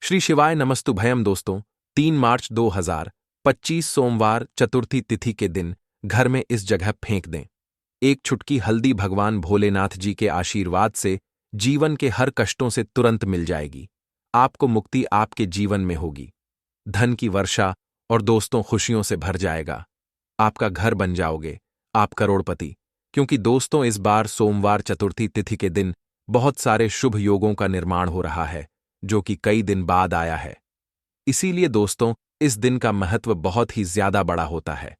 श्री शिवाय नमस्तुभयम दोस्तों। 3 मार्च 2025 सोमवार चतुर्थी तिथि के दिन घर में इस जगह फेंक दें। एक छुटकी हल्दी भगवान भोलेनाथ जी के आशीर्वाद से जीवन के हर कष्टों से तुरंत मिल जाएगी। आपको मुक्ति आपके जीवन में होगी। धन की वर्षा और दोस्तों खुशियों से भर जाएगा। आपका घर बन जाओगे, आप करोड़पति। क्योंकि दोस्तों इस बार सोमवार चतुर्थी तिथि के दिन बहुत सारे शुभ योगों का निर्माण हो रहा है, जो कि कई दिन बाद आया है। इसीलिए दोस्तों इस दिन का महत्व बहुत ही ज्यादा बड़ा होता है।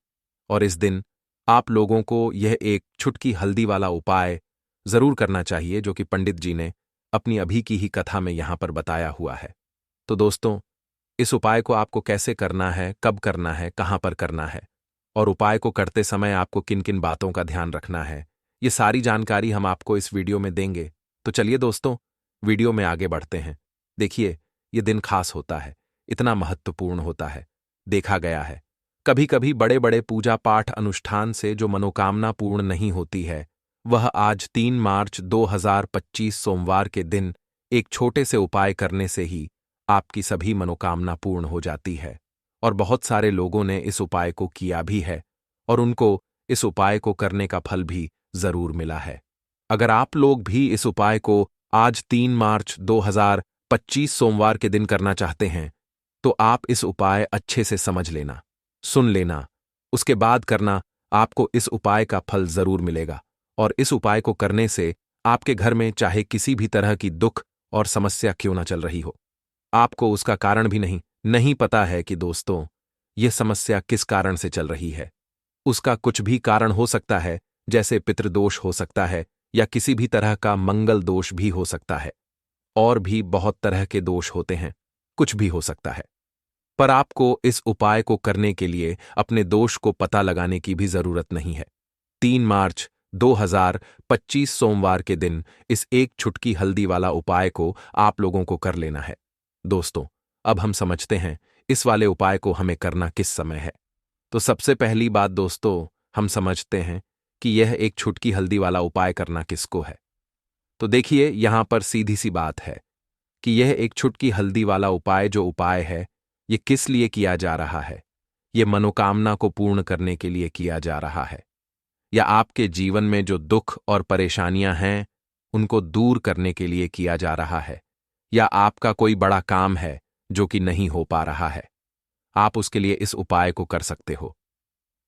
और इस दिन आप लोगों को यह एक छुटकी हल्दी वाला उपाय जरूर करना चाहिए, जो कि पंडित जी ने अपनी अभी की ही कथा में यहां पर बताया हुआ है। तो दोस्तों इस उपाय को आपको कैसे करना है, कब करना है, कहां पर करना है और उपाय को करते समय आपको किन किन बातों का ध्यान रखना है, ये सारी जानकारी हम आपको इस वीडियो में देंगे। तो चलिए दोस्तों वीडियो में आगे बढ़ते हैं। देखिए ये दिन खास होता है, इतना महत्वपूर्ण होता है। देखा गया है कभी कभी बड़े बड़े पूजा पाठ अनुष्ठान से जो मनोकामना पूर्ण नहीं होती है, वह आज 3 मार्च 2025 सोमवार के दिन एक छोटे से उपाय करने से ही आपकी सभी मनोकामना पूर्ण हो जाती है। और बहुत सारे लोगों ने इस उपाय को किया भी है और उनको इस उपाय को करने का फल भी जरूर मिला है। अगर आप लोग भी इस उपाय को आज 3 मार्च 2025 सोमवार के दिन करना चाहते हैं, तो आप इस उपाय अच्छे से समझ लेना, सुन लेना, उसके बाद करना। आपको इस उपाय का फल जरूर मिलेगा। और इस उपाय को करने से आपके घर में चाहे किसी भी तरह की दुख और समस्या क्यों ना चल रही हो, आपको उसका कारण भी नहीं पता है कि दोस्तों यह समस्या किस कारण से चल रही है। उसका कुछ भी कारण हो सकता है, जैसे पितृदोष हो सकता है या किसी भी तरह का मंगल दोष भी हो सकता है। और भी बहुत तरह के दोष होते हैं, कुछ भी हो सकता है। पर आपको इस उपाय को करने के लिए अपने दोष को पता लगाने की भी जरूरत नहीं है। 3 मार्च 2025 सोमवार के दिन इस एक छुटकी हल्दी वाला उपाय को आप लोगों को कर लेना है। दोस्तों अब हम समझते हैं इस वाले उपाय को हमें करना किस समय है। तो सबसे पहली बात दोस्तों हम समझते हैं कि यह एक छुटकी हल्दी वाला उपाय करना किसको है। तो देखिए यहां पर सीधी सी बात है कि यह एक छुटकी हल्दी वाला उपाय जो उपाय है, यह किस लिए किया जा रहा है। यह मनोकामना को पूर्ण करने के लिए किया जा रहा है, या आपके जीवन में जो दुख और परेशानियां हैं उनको दूर करने के लिए किया जा रहा है, या आपका कोई बड़ा काम है जो कि नहीं हो पा रहा है, आप उसके लिए इस उपाय को कर सकते हो।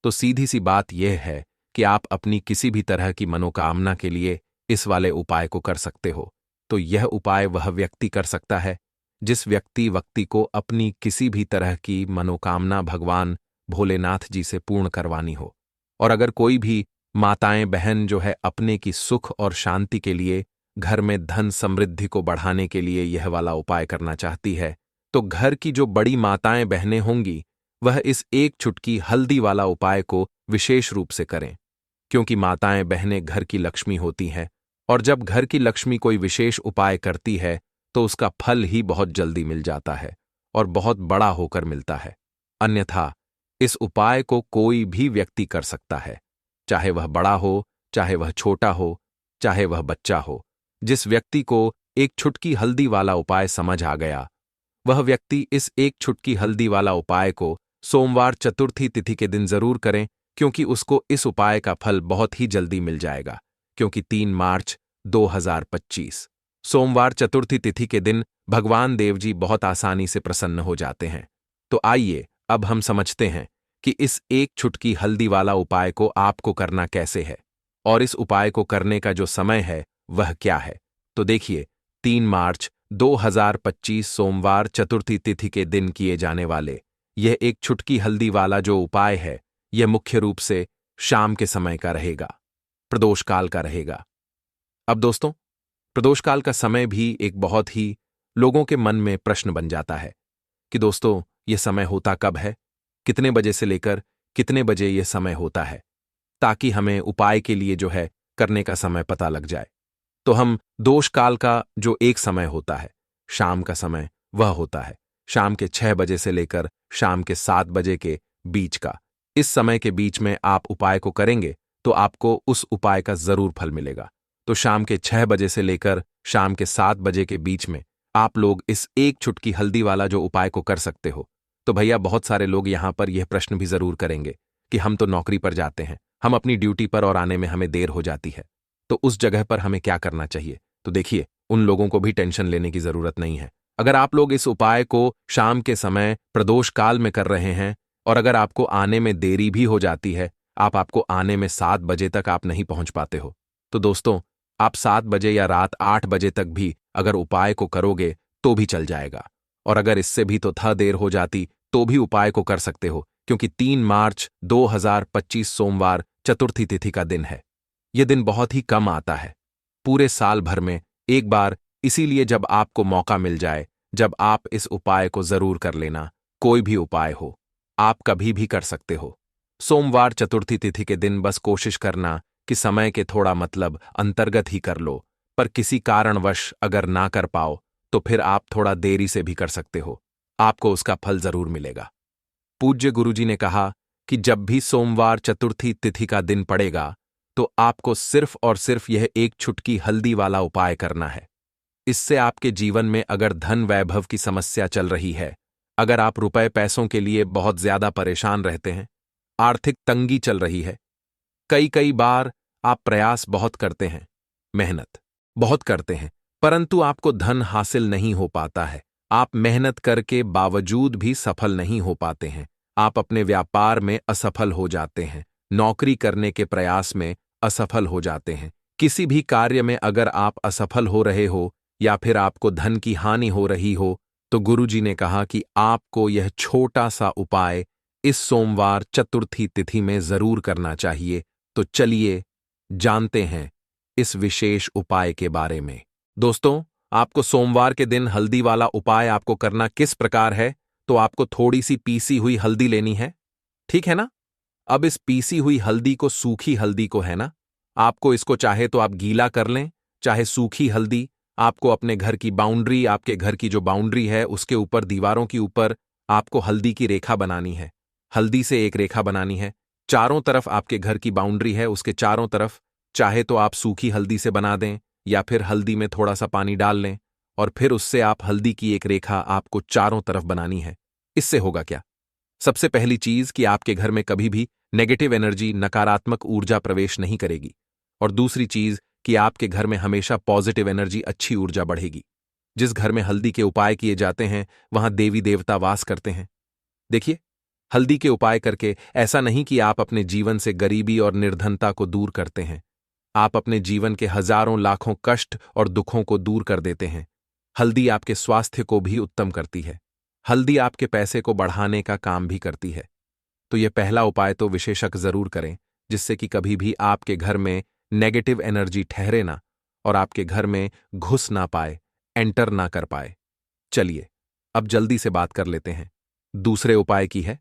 तो सीधी सी बात यह है कि आप अपनी किसी भी तरह की मनोकामना के लिए इस वाले उपाय को कर सकते हो। तो यह उपाय वह व्यक्ति कर सकता है जिस व्यक्ति को अपनी किसी भी तरह की मनोकामना भगवान भोलेनाथ जी से पूर्ण करवानी हो। और अगर कोई भी माताएं बहन जो है अपने की सुख और शांति के लिए, घर में धन समृद्धि को बढ़ाने के लिए यह वाला उपाय करना चाहती है, तो घर की जो बड़ी माताएं बहनें होंगी वह इस एक छुटकी हल्दी वाला उपाय को विशेष रूप से करें। क्योंकि माताएं बहनें घर की लक्ष्मी होती हैं, और जब घर की लक्ष्मी कोई विशेष उपाय करती है तो उसका फल ही बहुत जल्दी मिल जाता है और बहुत बड़ा होकर मिलता है। अन्यथा इस उपाय को कोई भी व्यक्ति कर सकता है, चाहे वह बड़ा हो, चाहे वह छोटा हो, चाहे वह बच्चा हो। जिस व्यक्ति को एक छुटकी हल्दी वाला उपाय समझ आ गया, वह व्यक्ति इस एक छुटकी हल्दी वाला उपाय को सोमवार चतुर्थी तिथि के दिन जरूर करें, क्योंकि उसको इस उपाय का फल बहुत ही जल्दी मिल जाएगा। क्योंकि 3 मार्च 2025 सोमवार चतुर्थी तिथि के दिन भगवान देव जी बहुत आसानी से प्रसन्न हो जाते हैं। तो आइए अब हम समझते हैं कि इस एक छुटकी हल्दी वाला उपाय को आपको करना कैसे है और इस उपाय को करने का जो समय है वह क्या है। तो देखिए 3 मार्च 2025 सोमवार चतुर्थी तिथि के दिन किए जाने वाले यह एक छुटकी हल्दी वाला जो उपाय है, यह मुख्य रूप से शाम के समय का रहेगा, प्रदोष काल का रहेगा। अब दोस्तों प्रदोष काल का समय भी एक बहुत ही लोगों के मन में प्रश्न बन जाता है कि दोस्तों यह समय होता कब है, कितने बजे से लेकर कितने बजे यह समय होता है, ताकि हमें उपाय के लिए जो है करने का समय पता लग जाए। तो हम दोष काल का जो एक समय होता है, शाम का समय, वह होता है शाम के 6 बजे से लेकर शाम के 7 बजे के बीच का। इस समय के बीच में आप उपाय को करेंगे तो आपको उस उपाय का जरूर फल मिलेगा। तो शाम के 6 बजे से लेकर शाम के 7 बजे के बीच में आप लोग इस एक चुटकी हल्दी वाला जो उपाय को कर सकते हो। तो भैया बहुत सारे लोग यहां पर यह प्रश्न भी जरूर करेंगे कि हम तो नौकरी पर जाते हैं, हम अपनी ड्यूटी पर और आने में हमें देर हो जाती है, तो उस जगह पर हमें क्या करना चाहिए। तो देखिए, उन लोगों को भी टेंशन लेने की जरूरत नहीं है। अगर आप लोग इस उपाय को शाम के समय प्रदोष काल में कर रहे हैं और अगर आपको आने में देरी भी हो जाती है, आपको आने में 7 बजे तक आप नहीं पहुंच पाते हो, तो दोस्तों आप 7 बजे या रात 8 बजे तक भी अगर उपाय को करोगे तो भी चल जाएगा। और अगर इससे भी तो देर हो जाती तो भी उपाय को कर सकते हो, क्योंकि 3 मार्च 2025 सोमवार चतुर्थी तिथि का दिन है। यह दिन बहुत ही कम आता है, पूरे साल भर में एक बार, इसीलिए जब आपको मौका मिल जाए, जब आप इस उपाय को जरूर कर लेना। कोई भी उपाय हो, आप कभी भी कर सकते हो। सोमवार चतुर्थी तिथि के दिन बस कोशिश करना कि समय के थोड़ा मतलब अंतर्गत ही कर लो, पर किसी कारणवश अगर ना कर पाओ तो फिर आप थोड़ा देरी से भी कर सकते हो, आपको उसका फल जरूर मिलेगा। पूज्य गुरुजी ने कहा कि जब भी सोमवार चतुर्थी तिथि का दिन पड़ेगा तो आपको सिर्फ और सिर्फ यह एक चुटकी हल्दी वाला उपाय करना है। इससे आपके जीवन में अगर धन वैभव की समस्या चल रही है, अगर आप रुपए पैसों के लिए बहुत ज्यादा परेशान रहते हैं, आर्थिक तंगी चल रही है, कई कई बार आप प्रयास बहुत करते हैं, मेहनत बहुत करते हैं, परंतु आपको धन हासिल नहीं हो पाता है, आप मेहनत करके बावजूद भी सफल नहीं हो पाते हैं, आप अपने व्यापार में असफल हो जाते हैं, नौकरी करने के प्रयास में असफल हो जाते हैं, किसी भी कार्य में अगर आप असफल हो रहे हो या फिर आपको धन की हानि हो रही हो, तो गुरुजी ने कहा कि आपको यह छोटा सा उपाय इस सोमवार चतुर्थी तिथि में जरूर करना चाहिए। तो चलिए जानते हैं इस विशेष उपाय के बारे में। दोस्तों, आपको सोमवार के दिन हल्दी वाला उपाय आपको करना किस प्रकार है, तो आपको थोड़ी सी पीसी हुई हल्दी लेनी है, ठीक है ना। अब इस पीसी हुई हल्दी को, सूखी हल्दी को, है ना, आपको इसको चाहे तो आप गीला कर लें, चाहे सूखी हल्दी, आपको अपने घर की बाउंड्री, आपके घर की जो बाउंड्री है उसके ऊपर, दीवारों के ऊपर आपको हल्दी की रेखा बनानी है, हल्दी से एक रेखा बनानी है। चारों तरफ आपके घर की बाउंड्री है, उसके चारों तरफ चाहे तो आप सूखी हल्दी से बना दें या फिर हल्दी में थोड़ा सा पानी डाल लें और फिर उससे आप हल्दी की एक रेखा आपको चारों तरफ बनानी है। इससे होगा क्या, सबसे पहली चीज कि आपके घर में कभी भी नेगेटिव एनर्जी, नकारात्मक ऊर्जा प्रवेश नहीं करेगी, और दूसरी चीज कि आपके घर में हमेशा पॉजिटिव एनर्जी, अच्छी ऊर्जा बढ़ेगी। जिस घर में हल्दी के उपाय किए जाते हैं वहां देवी देवता वास करते हैं। देखिए, हल्दी के उपाय करके ऐसा नहीं कि आप अपने जीवन से गरीबी और निर्धनता को दूर करते हैं, आप अपने जीवन के हजारों लाखों कष्ट और दुखों को दूर कर देते हैं। हल्दी आपके स्वास्थ्य को भी उत्तम करती है, हल्दी आपके पैसे को बढ़ाने का काम भी करती है। तो यह पहला उपाय तो विशेषक जरूर करें, जिससे कि कभी भी आपके घर में नेगेटिव एनर्जी ठहरे ना और आपके घर में घुस ना पाए, एंटर ना कर पाए। चलिए अब जल्दी से बात कर लेते हैं दूसरे उपाय की है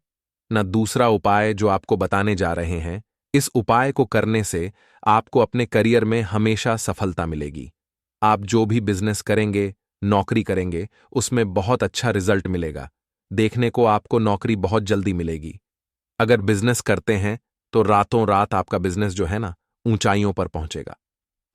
ना। दूसरा उपाय जो आपको बताने जा रहे हैं, इस उपाय को करने से आपको अपने करियर में हमेशा सफलता मिलेगी। आप जो भी बिजनेस करेंगे, नौकरी करेंगे, उसमें बहुत अच्छा रिजल्ट मिलेगा। देखने को आपको नौकरी बहुत जल्दी मिलेगी। अगर बिजनेस करते हैं तो रातों रात आपका बिजनेस जो है ना, ऊंचाइयों पर पहुंचेगा।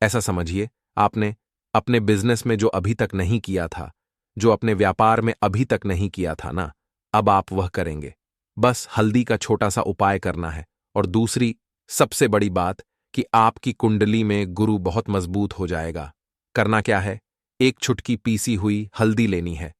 ऐसा समझिए, आपने अपने बिजनेस में जो अभी तक नहीं किया था, जो अपने व्यापार में अभी तक नहीं किया था ना, अब आप वह करेंगे। बस हल्दी का छोटा सा उपाय करना है। और दूसरी सबसे बड़ी बात कि आपकी कुंडली में गुरु बहुत मजबूत हो जाएगा। करना क्या है, एक चुटकी पीसी हुई हल्दी लेनी है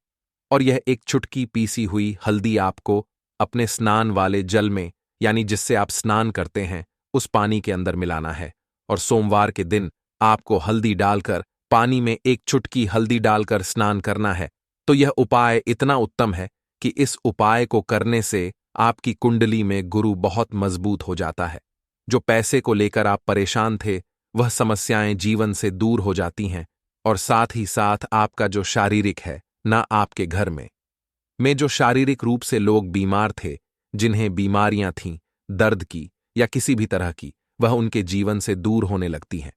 और यह एक चुटकी पीसी हुई हल्दी आपको अपने स्नान वाले जल में, यानी जिससे आप स्नान करते हैं, उस पानी के अंदर मिलाना है। और सोमवार के दिन आपको हल्दी डालकर, पानी में एक चुटकी हल्दी डालकर स्नान करना है। तो यह उपाय इतना उत्तम है कि इस उपाय को करने से आपकी कुंडली में गुरु बहुत मजबूत हो जाता है। जो पैसे को लेकर आप परेशान थे, वह समस्याएं जीवन से दूर हो जाती हैं, और साथ ही साथ आपका जो शारीरिक है ना, आपके घर में जो शारीरिक रूप से लोग बीमार थे, जिन्हें बीमारियां थीं, दर्द की या किसी भी तरह की, वह उनके जीवन से दूर होने लगती हैं।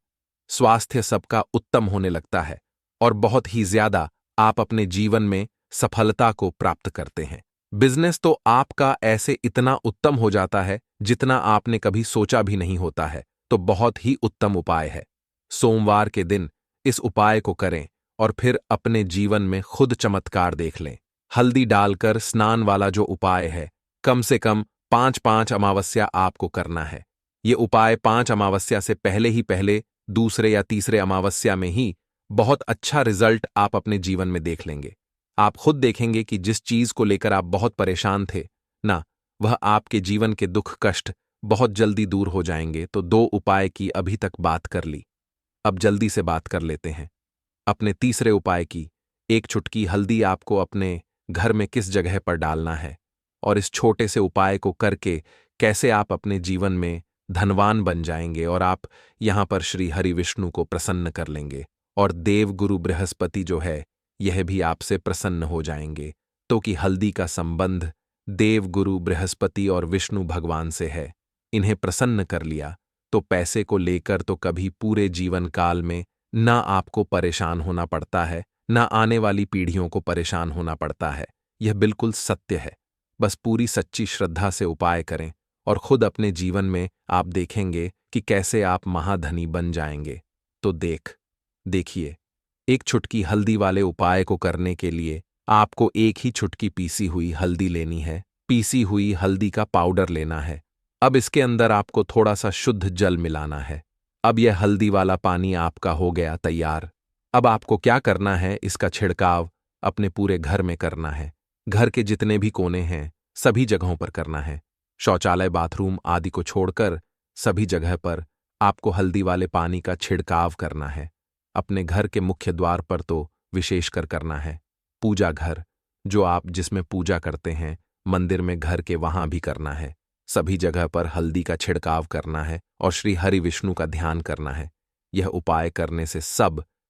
स्वास्थ्य सबका उत्तम होने लगता है और बहुत ही ज्यादा आप अपने जीवन में सफलता को प्राप्त करते हैं। बिजनेस तो आपका ऐसे इतना उत्तम हो जाता है जितना आपने कभी सोचा भी नहीं होता है। तो बहुत ही उत्तम उपाय है। सोमवार के दिन इस उपाय को करें और फिर अपने जीवन में खुद चमत्कार देख लें। हल्दी डालकर स्नान वाला जो उपाय है, कम से कम 5-5 अमावस्या आपको करना है। ये उपाय 5 अमावस्या से पहले दूसरे या तीसरे अमावस्या में ही बहुत अच्छा रिजल्ट आप अपने जीवन में देख लेंगे। आप खुद देखेंगे कि जिस चीज को लेकर आप बहुत परेशान थे ना, वह आपके जीवन के दुख कष्ट बहुत जल्दी दूर हो जाएंगे। तो 2 उपाय की अभी तक बात कर ली, अब जल्दी से बात कर लेते हैं अपने तीसरे उपाय की। 1 चुटकी हल्दी आपको अपने घर में किस जगह पर डालना है और इस छोटे से उपाय को करके कैसे आप अपने जीवन में धनवान बन जाएंगे और आप यहां पर श्री हरि विष्णु को प्रसन्न कर लेंगे और देव गुरु बृहस्पति जो है यह भी आपसे प्रसन्न हो जाएंगे। तो कि हल्दी का संबंध देव गुरु बृहस्पति और विष्णु भगवान से है। इन्हें प्रसन्न कर लिया तो पैसे को लेकर तो कभी पूरे जीवन काल में ना आपको परेशान होना पड़ता है, ना आने वाली पीढ़ियों को परेशान होना पड़ता है। यह बिल्कुल सत्य है। बस पूरी सच्ची श्रद्धा से उपाय करें और खुद अपने जीवन में आप देखेंगे कि कैसे आप महाधनी बन जाएंगे। तो देखिए, 1 चुटकी हल्दी वाले उपाय को करने के लिए आपको 1 ही चुटकी पीसी हुई हल्दी लेनी है। पीसी हुई हल्दी का पाउडर लेना है। अब इसके अंदर आपको थोड़ा सा शुद्ध जल मिलाना है। अब यह हल्दी वाला पानी आपका हो गया तैयार। अब आपको क्या करना है, इसका छिड़काव अपने पूरे घर में करना है। घर के जितने भी कोने हैं सभी जगहों पर करना है। शौचालय, बाथरूम आदि को छोड़कर सभी जगह पर आपको हल्दी वाले पानी का छिड़काव करना है। अपने घर के मुख्य द्वार पर तो विशेषकर करना है। पूजा घर जो आप जिसमें पूजा करते हैं, मंदिर में, घर के, वहां भी करना है। सभी जगह पर हल्दी का छिड़काव करना है और श्री हरि विष्णु का ध्यान करना है। यह उपाय करने से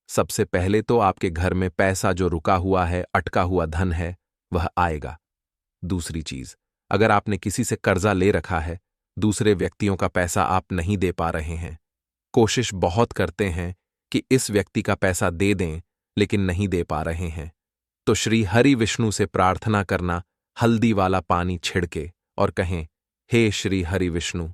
सबसे पहले तो आपके घर में पैसा जो रुका हुआ है, अटका हुआ धन है, वह आएगा। दूसरी चीज, अगर आपने किसी से कर्जा ले रखा है, दूसरे व्यक्तियों का पैसा आप नहीं दे पा रहे हैं, कोशिश बहुत करते हैं कि इस व्यक्ति का पैसा दे दें लेकिन नहीं दे पा रहे हैं, तो श्री हरि विष्णु से प्रार्थना करना हल्दी वाला पानी छिड़के और कहें, हे श्री हरि विष्णु,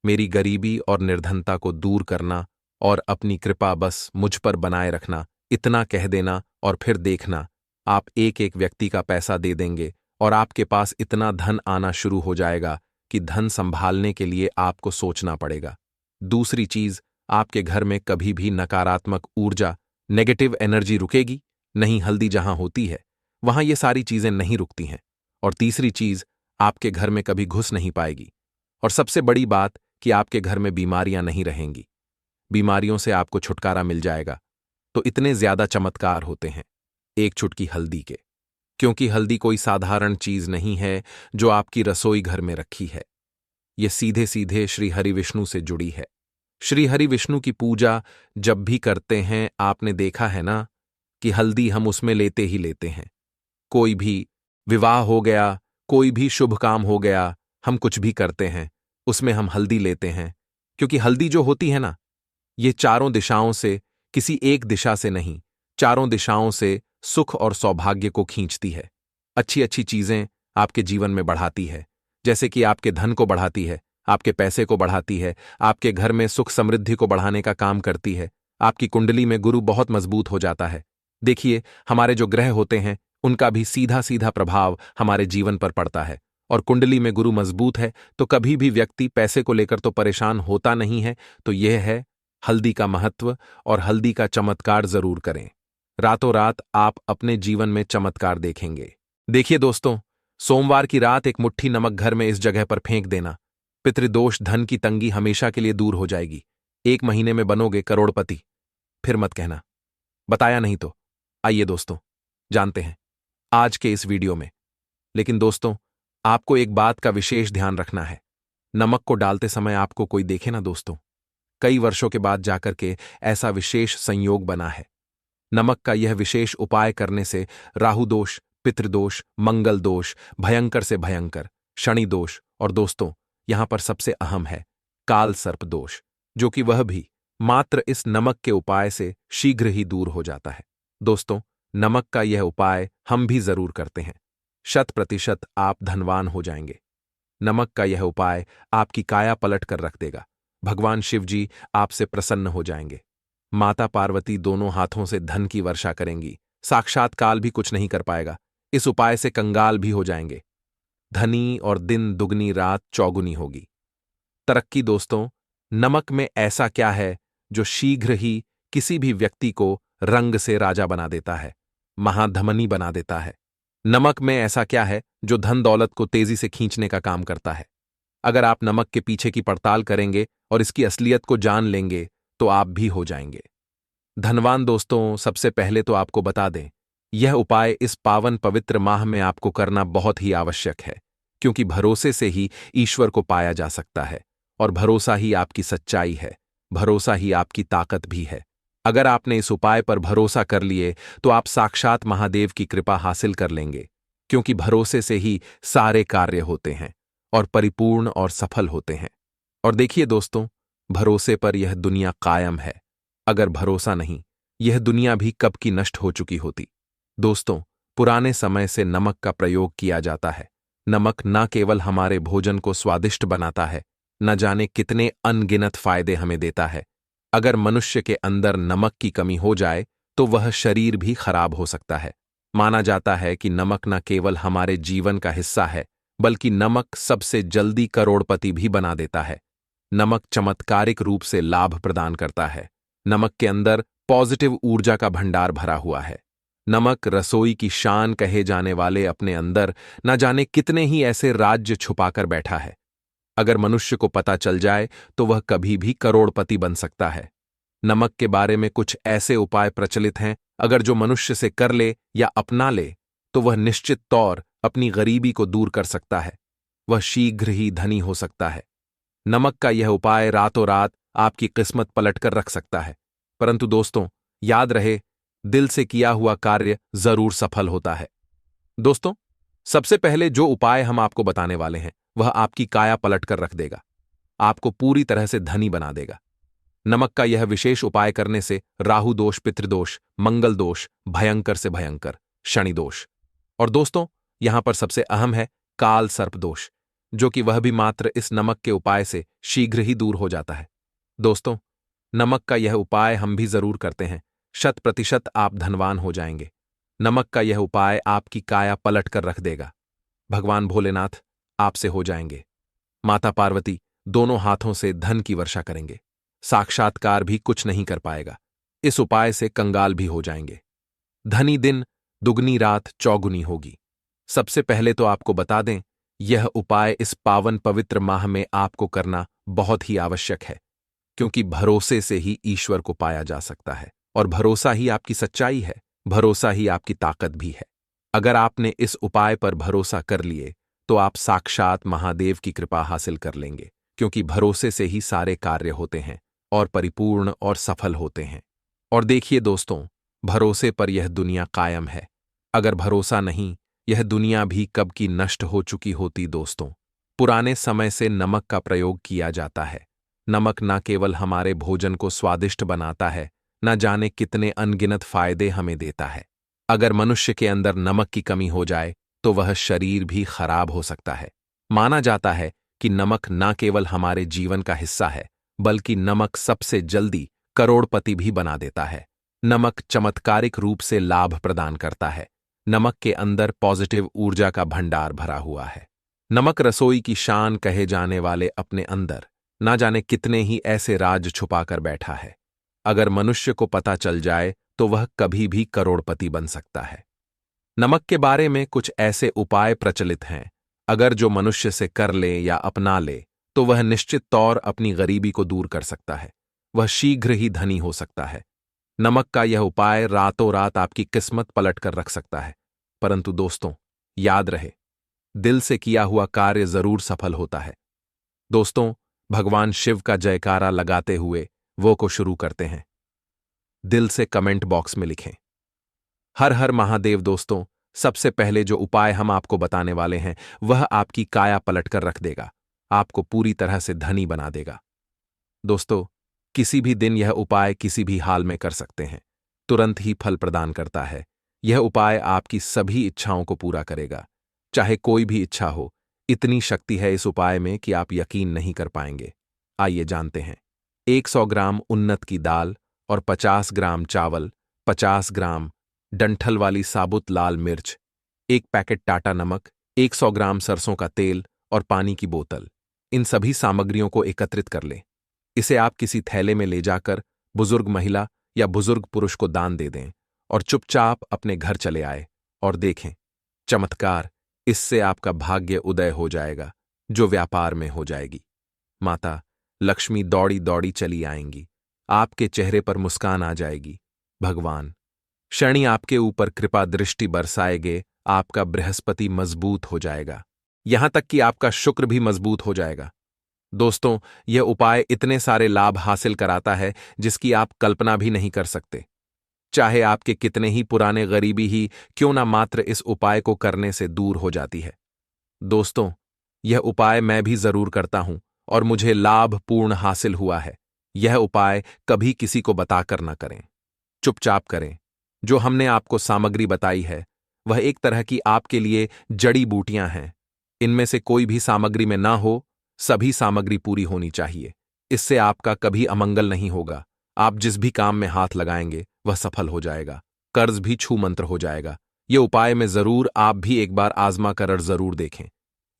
मेरी गरीबी और निर्धनता को दूर करना और अपनी कृपा बस मुझ पर बनाए रखना। इतना कह देना और फिर देखना आप एक एक व्यक्ति का पैसा दे देंगे और आपके पास इतना धन आना शुरू हो जाएगा कि धन संभालने के लिए आपको सोचना पड़ेगा। दूसरी चीज, आपके घर में कभी भी नकारात्मक ऊर्जा, नेगेटिव एनर्जी रुकेगी नहीं। हल्दी जहां होती है वहां ये सारी चीजें नहीं रुकती हैं। और तीसरी चीज, आपके घर में कभी घुस नहीं पाएगी। और सबसे बड़ी बात कि आपके घर में बीमारियां नहीं रहेंगी। बीमारियों से आपको छुटकारा मिल जाएगा। तो इतने ज्यादा चमत्कार होते हैं 1 चुटकी हल्दी के, क्योंकि हल्दी कोई साधारण चीज नहीं है जो आपकी रसोई घर में रखी है। यह सीधे सीधे श्री हरि विष्णु से जुड़ी है। श्री हरि विष्णु की पूजा जब भी करते हैं, आपने देखा है ना कि हल्दी हम उसमें लेते ही लेते हैं। कोई भी विवाह हो गया, कोई भी शुभ काम हो गया, हम कुछ भी करते हैं उसमें हम हल्दी लेते हैं। क्योंकि हल्दी जो होती है ना, ये चारों दिशाओं से, किसी एक दिशा से नहीं, चारों दिशाओं से सुख और सौभाग्य को खींचती है। अच्छी अच्छी चीजें आपके जीवन में बढ़ाती है, जैसे कि आपके धन को बढ़ाती है, आपके पैसे को बढ़ाती है, आपके घर में सुख समृद्धि को बढ़ाने का काम करती है। आपकी कुंडली में गुरु बहुत मजबूत हो जाता है। देखिए, हमारे जो ग्रह होते हैं उनका भी सीधा सीधा प्रभाव हमारे जीवन पर पड़ता है। और कुंडली में गुरु मजबूत है तो कभी भी व्यक्ति पैसे को लेकर तो परेशान होता नहीं है। तो यह है हल्दी का महत्व, और हल्दी का चमत्कार जरूर करें। रातों रात आप अपने जीवन में चमत्कार देखेंगे। देखिए दोस्तों, सोमवार की रात 1 मुट्ठी नमक घर में इस जगह पर फेंक देना। पितृदोष, धन की तंगी हमेशा के लिए दूर हो जाएगी। 1 महीने में बनोगे करोड़पति। फिर मत कहना बताया नहीं तो। आइए दोस्तों, जानते हैं आज के इस वीडियो में। लेकिन दोस्तों, आपको एक बात का विशेष ध्यान रखना है। नमक को डालते समय आपको कोई देखे ना दोस्तों। कई वर्षों के बाद जाकर के ऐसा विशेष संयोग बना है। नमक का यह विशेष उपाय करने से राहु दोष, पितृदोष, मंगल दोष, भयंकर से भयंकर शनि दोष, और दोस्तों यहां पर सबसे अहम है काल सर्प दोष, जो कि वह भी मात्र इस नमक के उपाय से शीघ्र ही दूर हो जाता है। दोस्तों, नमक का यह उपाय हम भी जरूर करते हैं। 100% आप धनवान हो जाएंगे। नमक का यह उपाय आपकी काया पलट कर रख देगा। भगवान शिव जी आपसे प्रसन्न हो जाएंगे। माता पार्वती दोनों हाथों से धन की वर्षा करेंगी। साक्षात काल भी कुछ नहीं कर पाएगा। इस उपाय से कंगाल भी हो जाएंगे। धनी और दिन दुगनी रात चौगुनी होगी। तरक्की दोस्तों, नमक में ऐसा क्या है जो शीघ्र ही किसी भी व्यक्ति को रंग से राजा बना देता है, महाधमनी बना देता है। नमक में ऐसा क्या है जो धन दौलत को तेजी से खींचने का काम करता है। अगर आप नमक के पीछे की पड़ताल करेंगे और इसकी असलियत को जान लेंगे तो आप भी हो जाएंगे धनवान। दोस्तों, सबसे पहले तो आपको बता दें, यह उपाय इस पावन पवित्र माह में आपको करना बहुत ही आवश्यक है, क्योंकि भरोसे से ही ईश्वर को पाया जा सकता है और भरोसा ही आपकी सच्चाई है, भरोसा ही आपकी ताकत भी है। अगर आपने इस उपाय पर भरोसा कर लिए तो आप साक्षात महादेव की कृपा हासिल कर लेंगे, क्योंकि भरोसे से ही सारे कार्य होते हैं और परिपूर्ण और सफल होते हैं। और देखिए दोस्तों, भरोसे पर यह दुनिया कायम है। अगर भरोसा नहीं, यह दुनिया भी कब की नष्ट हो चुकी होती। दोस्तों, पुराने समय से नमक का प्रयोग किया जाता है। नमक न केवल हमारे भोजन को स्वादिष्ट बनाता है, न जाने कितने अनगिनत फायदे हमें देता है। अगर मनुष्य के अंदर नमक की कमी हो जाए तो वह शरीर भी खराब हो सकता है। माना जाता है कि नमक न केवल हमारे जीवन का हिस्सा है, बल्कि नमक सबसे जल्दी करोड़पति भी बना देता है। नमक चमत्कारिक रूप से लाभ प्रदान करता है। नमक के अंदर पॉजिटिव ऊर्जा का भंडार भरा हुआ है। नमक रसोई की शान कहे जाने वाले अपने अंदर न जाने कितने ही ऐसे राज्य छुपाकर बैठा है। अगर मनुष्य को पता चल जाए तो वह कभी भी करोड़पति बन सकता है। नमक के बारे में कुछ ऐसे उपाय प्रचलित हैं, अगर जो मनुष्य से कर ले या अपना ले तो वह निश्चित तौर अपनी गरीबी को दूर कर सकता है। वह शीघ्र ही धनी हो सकता है। नमक का यह उपाय रातों रात आपकी किस्मत पलटकर रख सकता है। परंतु दोस्तों, याद रहे, दिल से किया हुआ कार्य जरूर सफल होता है। दोस्तों, सबसे पहले जो उपाय हम आपको बताने वाले हैं वह आपकी काया पलटकर रख देगा, आपको पूरी तरह से धनी बना देगा। नमक का यह विशेष उपाय करने से राहु दोष, पितृदोष, मंगल दोष, भयंकर से भयंकर शनि दोष, और दोस्तों यहां पर सबसे अहम है काल सर्प दोष, जो कि वह भी मात्र इस नमक के उपाय से शीघ्र ही दूर हो जाता है। दोस्तों, नमक का यह उपाय हम भी जरूर करते हैं। 100% आप धनवान हो जाएंगे। नमक का यह उपाय आपकी काया पलट कर रख देगा। भगवान भोलेनाथ आपसे हो जाएंगे। माता पार्वती दोनों हाथों से धन की वर्षा करेंगे। साक्षात्कार भी कुछ नहीं कर पाएगा। इस उपाय से कंगाल भी हो जाएंगे। धनी दिन दुगनी रात चौगुनी होगी। सबसे पहले तो आपको बता दें, यह उपाय इस पावन पवित्र माह में आपको करना बहुत ही आवश्यक है, क्योंकि भरोसे से ही ईश्वर को पाया जा सकता है और भरोसा ही आपकी सच्चाई है, भरोसा ही आपकी ताकत भी है। अगर आपने इस उपाय पर भरोसा कर लिए तो आप साक्षात महादेव की कृपा हासिल कर लेंगे, क्योंकि भरोसे से ही सारे कार्य होते हैं और परिपूर्ण और सफल होते हैं। और देखिए दोस्तों, भरोसे पर यह दुनिया कायम है। अगर भरोसा नहीं, यह दुनिया भी कब की नष्ट हो चुकी होती। दोस्तों, पुराने समय से नमक का प्रयोग किया जाता है। नमक न केवल हमारे भोजन को स्वादिष्ट बनाता है, न जाने कितने अनगिनत फायदे हमें देता है। अगर मनुष्य के अंदर नमक की कमी हो जाए तो वह शरीर भी खराब हो सकता है। माना जाता है कि नमक न केवल हमारे जीवन का हिस्सा है, बल्कि नमक सबसे जल्दी करोड़पति भी बना देता है। नमक चमत्कारिक रूप से लाभ प्रदान करता है। नमक के अंदर पॉजिटिव ऊर्जा का भंडार भरा हुआ है। नमक रसोई की शान कहे जाने वाले अपने अंदर ना जाने कितने ही ऐसे राज छुपाकर बैठा है। अगर मनुष्य को पता चल जाए तो वह कभी भी करोड़पति बन सकता है। नमक के बारे में कुछ ऐसे उपाय प्रचलित हैं, अगर जो मनुष्य से कर ले या अपना ले तो वह निश्चित तौर अपनी गरीबी को दूर कर सकता है। वह शीघ्र ही धनी हो सकता है। नमक का यह उपाय रातों रात आपकी किस्मत पलट कर रख सकता है। परंतु दोस्तों, याद रहे, दिल से किया हुआ कार्य जरूर सफल होता है। दोस्तों, भगवान शिव का जयकारा लगाते हुए वो को शुरू करते हैं। दिल से कमेंट बॉक्स में लिखें, हर हर महादेव। दोस्तों, सबसे पहले जो उपाय हम आपको बताने वाले हैं वह आपकी काया पलटकर रख देगा, आपको पूरी तरह से धनी बना देगा। दोस्तों, किसी भी दिन यह उपाय किसी भी हाल में कर सकते हैं, तुरंत ही फल प्रदान करता है। यह उपाय आपकी सभी इच्छाओं को पूरा करेगा, चाहे कोई भी इच्छा हो। इतनी शक्ति है इस उपाय में कि आप यकीन नहीं कर पाएंगे। आइए जानते हैं। 100 ग्राम उन्नत की दाल और 50 ग्राम चावल, 50 ग्राम डंठल वाली साबुत लाल मिर्च, एक पैकेट टाटा नमक, 100 ग्राम सरसों का तेल और पानी की बोतल। इन सभी सामग्रियों को एकत्रित कर लें। इसे आप किसी थैले में ले जाकर बुजुर्ग महिला या बुजुर्ग पुरुष को दान दे दें और चुपचाप अपने घर चले आए और देखें चमत्कार। इससे आपका भाग्य उदय हो जाएगा, जो व्यापार में हो जाएगी। माता लक्ष्मी दौड़ी दौड़ी चली आएंगी, आपके चेहरे पर मुस्कान आ जाएगी। भगवान शनि आपके ऊपर कृपा दृष्टि बरसाएंगे, आपका बृहस्पति मजबूत हो जाएगा, यहां तक कि आपका शुक्र भी मजबूत हो जाएगा। दोस्तों, यह उपाय इतने सारे लाभ हासिल कराता है जिसकी आप कल्पना भी नहीं कर सकते। चाहे आपके कितने ही पुराने गरीबी ही क्यों ना मात्र इस उपाय को करने से दूर हो जाती है। दोस्तों, यह उपाय मैं भी जरूर करता हूं और मुझे लाभ पूर्ण हासिल हुआ है। यह उपाय कभी किसी को बताकर ना करें, चुपचाप करें। जो हमने आपको सामग्री बताई है वह एक तरह की आपके लिए जड़ी बूटियां हैं। इनमें से कोई भी सामग्री में ना हो, सभी सामग्री पूरी होनी चाहिए। इससे आपका कभी अमंगल नहीं होगा। आप जिस भी काम में हाथ लगाएंगे वह सफल हो जाएगा, कर्ज भी छू मंत्र हो जाएगा। यह उपाय में जरूर आप भी एक बार आजमा कर जरूर देखें।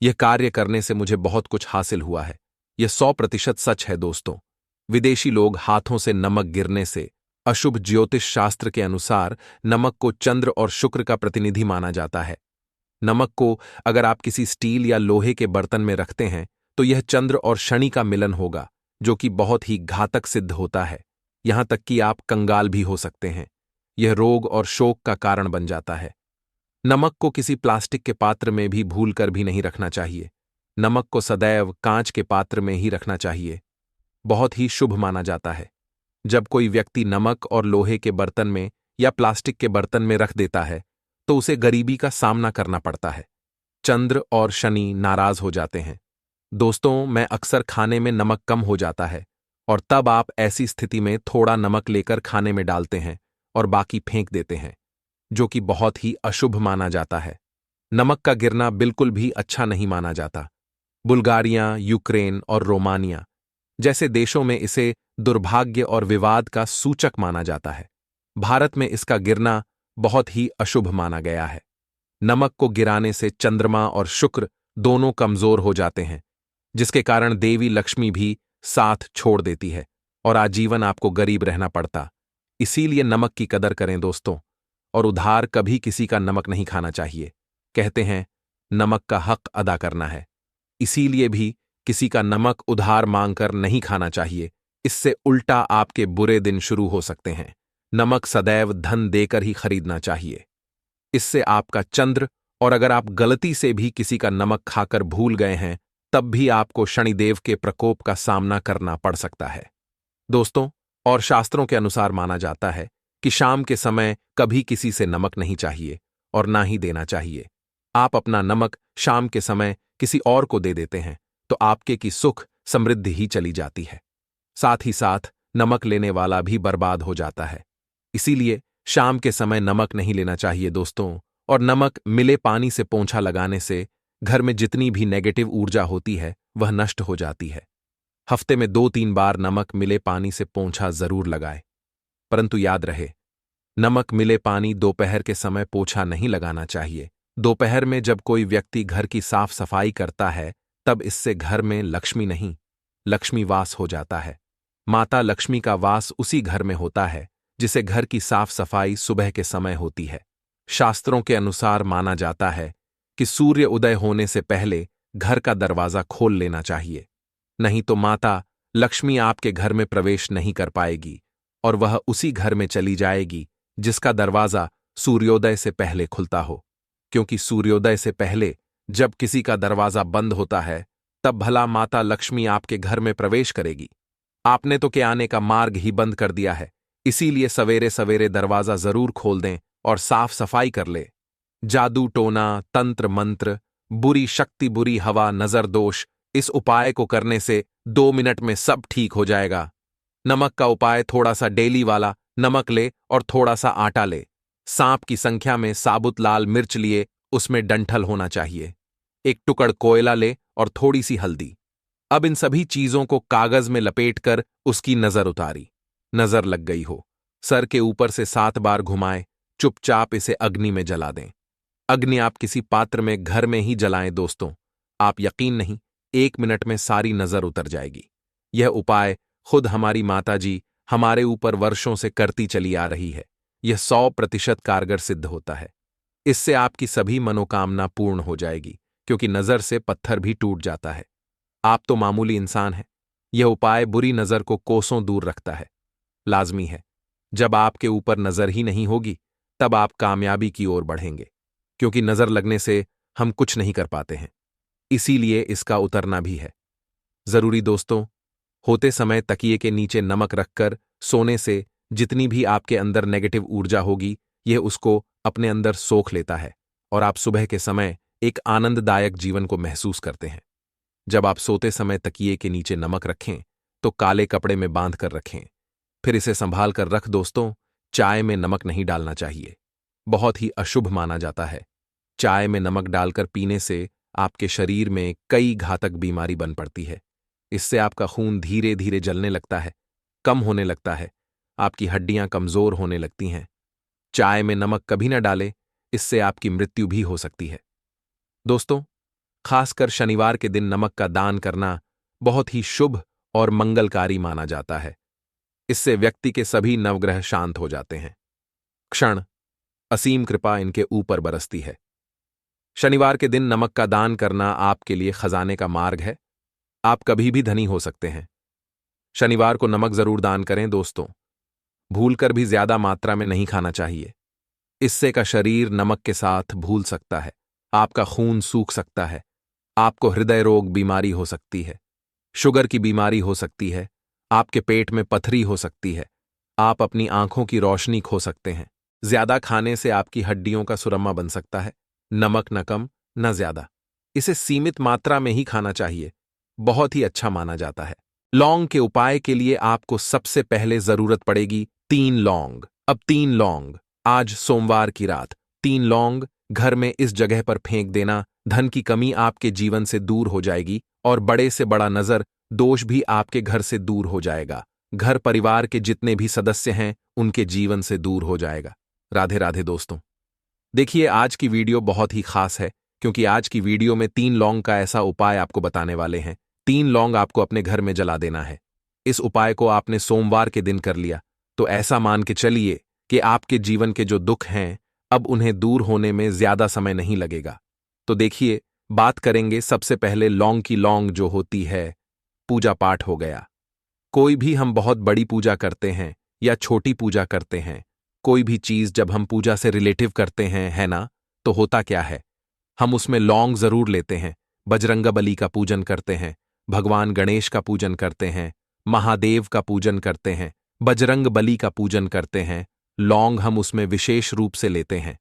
यह कार्य करने से मुझे बहुत कुछ हासिल हुआ है। यह 100% सच है दोस्तों। विदेशी लोग हाथों से नमक गिरने से अशुभ ज्योतिष शास्त्र के अनुसार नमक को चंद्र और शुक्र का प्रतिनिधि माना जाता है। नमक को अगर आप किसी स्टील या लोहे के बर्तन में रखते हैं तो यह चंद्र और शनि का मिलन होगा, जो कि बहुत ही घातक सिद्ध होता है। यहां तक कि आप कंगाल भी हो सकते हैं। यह रोग और शोक का कारण बन जाता है। नमक को किसी प्लास्टिक के पात्र में भी भूलकर भी नहीं रखना चाहिए। नमक को सदैव कांच के पात्र में ही रखना चाहिए। बहुत ही शुभ माना जाता है। जब कोई व्यक्ति नमक और लोहे के बर्तन में या प्लास्टिक के बर्तन में रख देता है तो उसे गरीबी का सामना करना पड़ता है। चंद्र और शनि नाराज हो जाते हैं। दोस्तों, मैं अक्सर खाने में नमक कम हो जाता है और तब आप ऐसी स्थिति में थोड़ा नमक लेकर खाने में डालते हैं और बाकी फेंक देते हैं, जो कि बहुत ही अशुभ माना जाता है। नमक का गिरना बिल्कुल भी अच्छा नहीं माना जाता। बुल्गारिया, यूक्रेन और रोमानिया जैसे देशों में इसे दुर्भाग्य और विवाद का सूचक माना जाता है। भारत में इसका गिरना बहुत ही अशुभ माना गया है। नमक को गिराने से चंद्रमा और शुक्र दोनों कमजोर हो जाते हैं, जिसके कारण देवी लक्ष्मी भी साथ छोड़ देती है और आजीवन आपको गरीब रहना पड़ता। इसीलिए नमक की कदर करें दोस्तों, और उधार कभी किसी का नमक नहीं खाना चाहिए। कहते हैं नमक का हक अदा करना है, इसीलिए भी किसी का नमक उधार मांगकर नहीं खाना चाहिए। इससे उल्टा आपके बुरे दिन शुरू हो सकते हैं। नमक सदैव धन देकर ही खरीदना चाहिए। इससे आपका चंद्र, और अगर आप गलती से भी किसी का नमक खाकर भूल गए हैं तब भी आपको शनिदेव के प्रकोप का सामना करना पड़ सकता है। दोस्तों, और शास्त्रों के अनुसार माना जाता है कि शाम के समय कभी किसी से नमक नहीं चाहिए और ना ही देना चाहिए। आप अपना नमक शाम के समय किसी और को दे देते हैं तो आपके की सुख समृद्धि ही चली जाती है। साथ ही साथ नमक लेने वाला भी बर्बाद हो जाता है। इसीलिए शाम के समय नमक नहीं लेना चाहिए दोस्तों। और नमक मिले पानी से पोंछा लगाने से घर में जितनी भी नेगेटिव ऊर्जा होती है वह नष्ट हो जाती है। हफ्ते में 2-3 बार नमक मिले पानी से पोंछा जरूर लगाए, परंतु याद रहे नमक मिले पानी दोपहर के समय पोंछा नहीं लगाना चाहिए। दोपहर में जब कोई व्यक्ति घर की साफ सफाई करता है तब इससे घर में लक्ष्मी नहीं, लक्ष्मी वास हो जाता है। माता लक्ष्मी का वास उसी घर में होता है जिसे घर की साफ सफाई सुबह के समय होती है। शास्त्रों के अनुसार माना जाता है कि सूर्य उदय होने से पहले घर का दरवाजा खोल लेना चाहिए, नहीं तो माता लक्ष्मी आपके घर में प्रवेश नहीं कर पाएगी और वह उसी घर में चली जाएगी जिसका दरवाजा सूर्योदय से पहले खुलता हो। क्योंकि सूर्योदय से पहले जब किसी का दरवाजा बंद होता है तब भला माता लक्ष्मी आपके घर में प्रवेश करेगी। आपने तो के आने का मार्ग ही बंद कर दिया है। इसीलिए सवेरे सवेरे दरवाजा जरूर खोल दें और साफ सफाई कर ले। जादू टोना, तंत्र मंत्र, बुरी शक्ति, बुरी हवा, नजर दोष, इस उपाय को करने से 2 मिनट में सब ठीक हो जाएगा। नमक का उपाय थोड़ा सा डेली वाला नमक ले और थोड़ा सा आटा ले। सांप की संख्या में साबुत लाल मिर्च लिए, उसमें डंठल होना चाहिए। एक टुकड़ कोयला ले और थोड़ी सी हल्दी। अब इन सभी चीजों को कागज में लपेटकर उसकी नजर उतारी। नजर लग गई हो, सर के ऊपर से 7 बार घुमाएं, चुपचाप इसे अग्नि में जला दें। अग्नि आप किसी पात्र में घर में ही जलाएं दोस्तों, आप यकीन नहीं, 1 मिनट में सारी नजर उतर जाएगी। यह उपाय खुद हमारी माताजी हमारे ऊपर वर्षों से करती चली आ रही है। यह 100% कारगर सिद्ध होता है। इससे आपकी सभी मनोकामना पूर्ण हो जाएगी, क्योंकि नजर से पत्थर भी टूट जाता है। आप तो मामूली इंसान हैं। यह उपाय बुरी नजर को कोसों दूर रखता है। लाजमी है, जब आपके ऊपर नजर ही नहीं होगी, तब आप कामयाबी की ओर बढ़ेंगे, क्योंकि नजर लगने से हम कुछ नहीं कर पाते हैं। इसीलिए इसका उतरना भी है जरूरी दोस्तों। होते समय तकिए के नीचे नमक रखकर सोने से जितनी भी आपके अंदर नेगेटिव ऊर्जा होगी, यह उसको अपने अंदर सोख लेता है और आप सुबह के समय एक आनंददायक जीवन को महसूस करते हैं। जब आप सोते समय तकिए के नीचे नमक रखें तो काले कपड़े में बांध कर रखें, फिर इसे संभाल कर रख दोस्तों। चाय में नमक नहीं डालना चाहिए, बहुत ही अशुभ माना जाता है। चाय में नमक डालकर पीने से आपके शरीर में कई घातक बीमारी बन पड़ती है। इससे आपका खून धीरे धीरे जलने लगता है, कम होने लगता है, आपकी हड्डियां कमजोर होने लगती हैं। चाय में नमक कभी न डालें, इससे आपकी मृत्यु भी हो सकती है। दोस्तों, खासकर शनिवार के दिन नमक का दान करना बहुत ही शुभ और मंगलकारी माना जाता है। इससे व्यक्ति के सभी नवग्रह शांत हो जाते हैं। क्षण असीम कृपा इनके ऊपर बरसती है। शनिवार के दिन नमक का दान करना आपके लिए खजाने का मार्ग है। आप कभी भी धनी हो सकते हैं। शनिवार को नमक जरूर दान करें दोस्तों। भूलकर भी ज्यादा मात्रा में नहीं खाना चाहिए। इससे का शरीर नमक के साथ भूल सकता है, आपका खून सूख सकता है, आपको हृदय रोग बीमारी हो सकती है, शुगर की बीमारी हो सकती है, आपके पेट में पथरी हो सकती है, आप अपनी आंखों की रोशनी खो सकते हैं। ज्यादा खाने से आपकी हड्डियों का सुरमा बन सकता है। नमक न कम न ज्यादा, इसे सीमित मात्रा में ही खाना चाहिए, बहुत ही अच्छा माना जाता है। लौंग के उपाय के लिए आपको सबसे पहले जरूरत पड़ेगी 3 लौंग। अब 3 लौंग, आज सोमवार की रात 3 लौंग घर में इस जगह पर फेंक देना। धन की कमी आपके जीवन से दूर हो जाएगी और बड़े से बड़ा नजर दोष भी आपके घर से दूर हो जाएगा। घर परिवार के जितने भी सदस्य हैं उनके जीवन से दूर हो जाएगा। राधे राधे दोस्तों। देखिए, आज की वीडियो बहुत ही खास है, क्योंकि आज की वीडियो में 3 लौंग का ऐसा उपाय आपको बताने वाले हैं। 3 लौंग आपको अपने घर में जला देना है। इस उपाय को आपने सोमवार के दिन कर लिया तो ऐसा मान के चलिए कि आपके जीवन के जो दुख हैं अब उन्हें दूर होने में ज्यादा समय नहीं लगेगा। तो देखिए, बात करेंगे सबसे पहले लौंग की। लौंग जो होती है, पूजा पाठ हो गया। कोई भी हम बहुत बड़ी पूजा करते हैं या छोटी पूजा करते हैं, कोई भी चीज जब हम पूजा से रिलेटिव करते हैं, है ना, तो होता क्या है, हम उसमें लौंग जरूर लेते हैं। बजरंगबली का पूजन करते हैं, भगवान गणेश का पूजन करते हैं, महादेव का पूजन करते हैं, बजरंगबली का पूजन करते हैं। लौंग हम उसमें विशेष रूप से लेते हैं,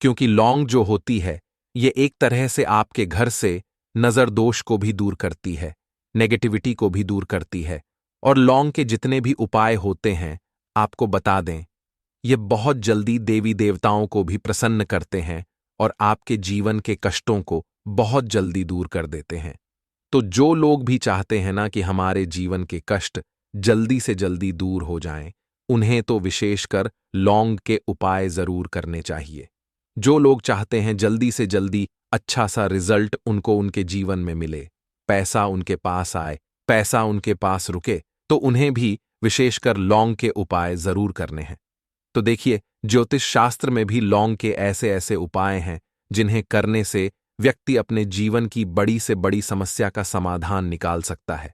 क्योंकि लौंग जो होती है ये एक तरह से आपके घर से नजर दोष को भी दूर करती है, नेगेटिविटी को भी दूर करती है। और लौंग के जितने भी उपाय होते हैं, आपको बता दें, ये बहुत जल्दी देवी देवताओं को भी प्रसन्न करते हैं और आपके जीवन के कष्टों को बहुत जल्दी दूर कर देते हैं। तो जो लोग भी चाहते हैं ना कि हमारे जीवन के कष्ट जल्दी से जल्दी दूर हो जाएं, उन्हें तो विशेषकर लौंग के उपाय जरूर करने चाहिए। जो लोग चाहते हैं जल्दी से जल्दी अच्छा सा रिजल्ट उनको उनके जीवन में मिले, पैसा उनके पास आए, पैसा उनके पास रुके, तो उन्हें भी विशेषकर लौंग के उपाय जरूर करने हैं। तो देखिए, ज्योतिष शास्त्र में भी लौंग के ऐसे ऐसे उपाय हैं जिन्हें करने से व्यक्ति अपने जीवन की बड़ी से बड़ी समस्या का समाधान निकाल सकता है।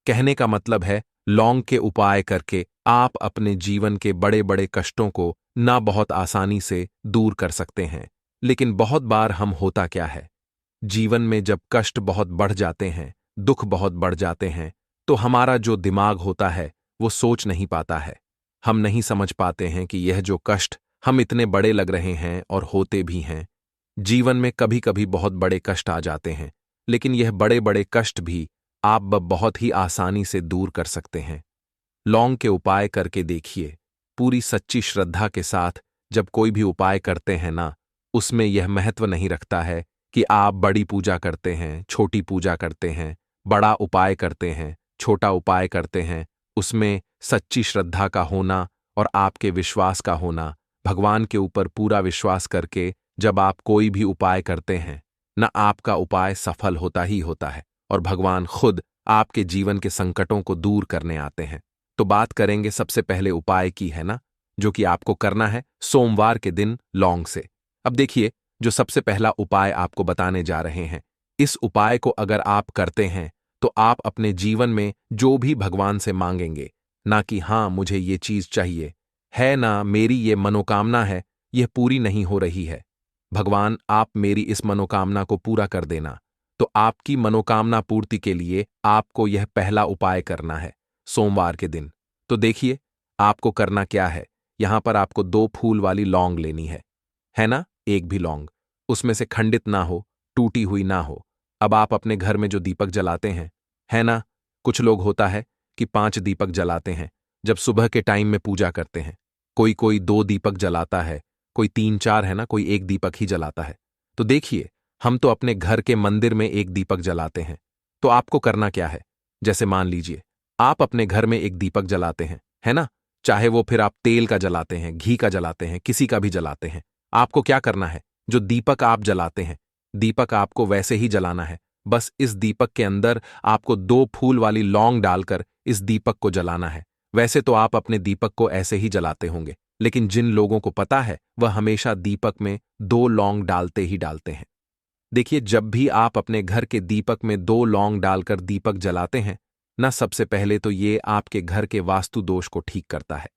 कहने का मतलब है, लौंग के उपाय करके आप अपने जीवन के बड़े बड़े कष्टों को ना बहुत आसानी से दूर कर सकते हैं। लेकिन बहुत बार हम होता क्या है, जीवन में जब कष्ट बहुत बढ़ जाते हैं, दुख बहुत बढ़ जाते हैं, तो हमारा जो दिमाग होता है वो सोच नहीं पाता है। हम नहीं समझ पाते हैं कि यह जो कष्ट हम इतने बड़े लग रहे हैं और होते भी हैं। जीवन में कभी कभी बहुत बड़े कष्ट आ जाते हैं, लेकिन यह बड़े बड़े कष्ट भी आप बहुत ही आसानी से दूर कर सकते हैं। लौंग के उपाय करके देखिए, पूरी सच्ची श्रद्धा के साथ जब कोई भी उपाय करते हैं ना, उसमें यह महत्व नहीं रखता है कि आप बड़ी पूजा करते हैं, छोटी पूजा करते हैं, बड़ा उपाय करते हैं, छोटा उपाय करते हैं। उसमें सच्ची श्रद्धा का होना और आपके विश्वास का होना। भगवान के ऊपर पूरा विश्वास करके जब आप कोई भी उपाय करते हैं, न आपका उपाय सफल होता ही होता है और भगवान खुद आपके जीवन के संकटों को दूर करने आते हैं। तो बात करेंगे सबसे पहले उपाय की, है ना, जो कि आपको करना है सोमवार के दिन लौंग से। अब देखिए, जो सबसे पहला उपाय आपको बताने जा रहे हैं, इस उपाय को अगर आप करते हैं तो आप अपने जीवन में जो भी भगवान से मांगेंगे, ना कि हाँ मुझे ये चीज चाहिए है, ना मेरी ये मनोकामना है, यह पूरी नहीं हो रही है, भगवान आप मेरी इस मनोकामना को पूरा कर देना। तो आपकी मनोकामना पूर्ति के लिए आपको यह पहला उपाय करना है सोमवार के दिन। तो देखिए, आपको करना क्या है। यहां पर आपको 2 फूल वाली लौंग लेनी है ना, एक भी लौंग उसमें से खंडित ना हो, टूटी हुई ना हो। अब आप अपने घर में जो दीपक जलाते हैं, है ना, कुछ लोग होता है कि 5 दीपक जलाते हैं जब सुबह के टाइम में पूजा करते हैं। कोई कोई 2 दीपक जलाता है, कोई 3-4, है ना, कोई 1 दीपक ही जलाता है। तो देखिए, हम तो अपने घर के मंदिर में 1 दीपक जलाते हैं। तो आपको करना क्या है, जैसे मान लीजिए आप अपने घर में 1 दीपक जलाते हैं, है ना, चाहे वो फिर आप तेल का जलाते हैं, घी का जलाते हैं, किसी का भी जलाते हैं। आपको क्या करना है, जो दीपक आप जलाते हैं, दीपक आपको वैसे ही जलाना है। बस इस दीपक के अंदर आपको 2 फूल वाली लौंग डालकर इस दीपक को जलाना है। वैसे तो आप अपने दीपक को ऐसे ही जलाते होंगे, लेकिन जिन लोगों को पता है वह हमेशा दीपक में 2 लौंग डालते ही डालते हैं। देखिए, जब भी आप अपने घर के दीपक में 2 लौंग डालकर दीपक जलाते हैं ना, सबसे पहले तो ये आपके घर के वास्तु दोष को ठीक करता है।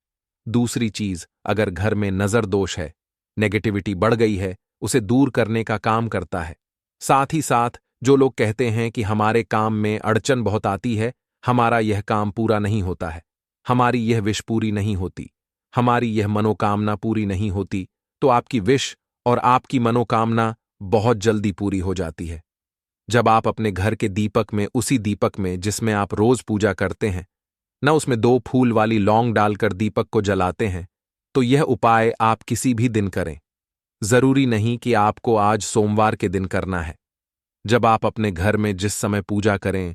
दूसरी चीज, अगर घर में नजर दोष है, नेगेटिविटी बढ़ गई है, उसे दूर करने का काम करता है। साथ ही साथ जो लोग कहते हैं कि हमारे काम में अड़चन बहुत आती है, हमारा यह काम पूरा नहीं होता है, हमारी यह विश पूरी नहीं होती, हमारी यह मनोकामना पूरी नहीं होती, तो आपकी विश और आपकी मनोकामना बहुत जल्दी पूरी हो जाती है। जब आप अपने घर के दीपक में, उसी दीपक में जिसमें आप रोज पूजा करते हैं ना, उसमें 2 फूल वाली लौंग डालकर दीपक को जलाते हैं, तो यह उपाय आप किसी भी दिन करें। जरूरी नहीं कि आपको आज सोमवार के दिन करना है। जब आप अपने घर में जिस समय पूजा करें,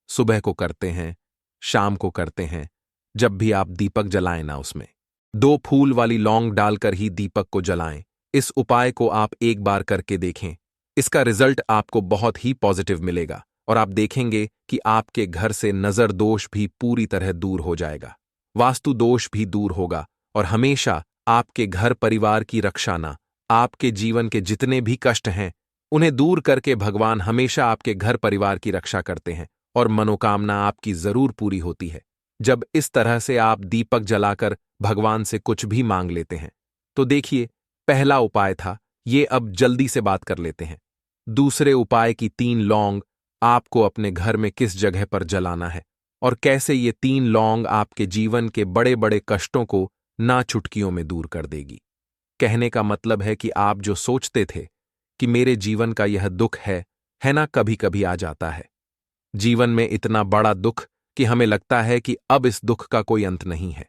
सुबह को करते हैं, शाम को करते हैं, जब भी आप दीपक जलाएं ना, उसमें 2 फूल वाली लौंग डालकर ही दीपक को जलाएं। इस उपाय को आप एक बार करके देखें, इसका रिजल्ट आपको बहुत ही पॉजिटिव मिलेगा और आप देखेंगे कि आपके घर से नजर दोष भी पूरी तरह दूर हो जाएगा, वास्तु दोष भी दूर होगा और हमेशा आपके घर परिवार की रक्षा ना, आपके जीवन के जितने भी कष्ट हैं उन्हें दूर करके भगवान हमेशा आपके घर परिवार की रक्षा करते हैं और मनोकामना आपकी जरूर पूरी होती है। जब इस तरह से आप दीपक जलाकर भगवान से कुछ भी मांग लेते हैं। तो देखिए, पहला उपाय था ये, अब जल्दी से बात कर लेते हैं। दूसरे उपाय की 3 लौंग आपको अपने घर में किस जगह पर जलाना है और कैसे ये 3 लौंग आपके जीवन के बड़े बड़े कष्टों को ना चुटकियों में दूर कर देगी। कहने का मतलब है कि आप जो सोचते थे कि मेरे जीवन का यह दुख है ना, कभी कभी आ जाता है जीवन में इतना बड़ा दुख कि हमें लगता है कि अब इस दुख का कोई अंत नहीं है,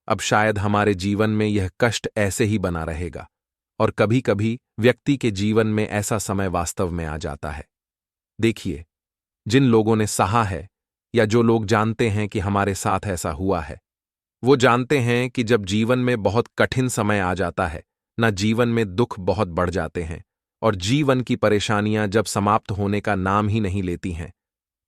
अब शायद हमारे जीवन में यह कष्ट ऐसे ही बना रहेगा। और कभी कभी व्यक्ति के जीवन में ऐसा समय वास्तव में आ जाता है। देखिए, जिन लोगों ने सहा है या जो लोग जानते हैं कि हमारे साथ ऐसा हुआ है, वो जानते हैं कि जब जीवन में बहुत कठिन समय आ जाता है ना, जीवन में दुख बहुत बढ़ जाते हैं और जीवन की परेशानियां जब समाप्त होने का नाम ही नहीं लेती हैं,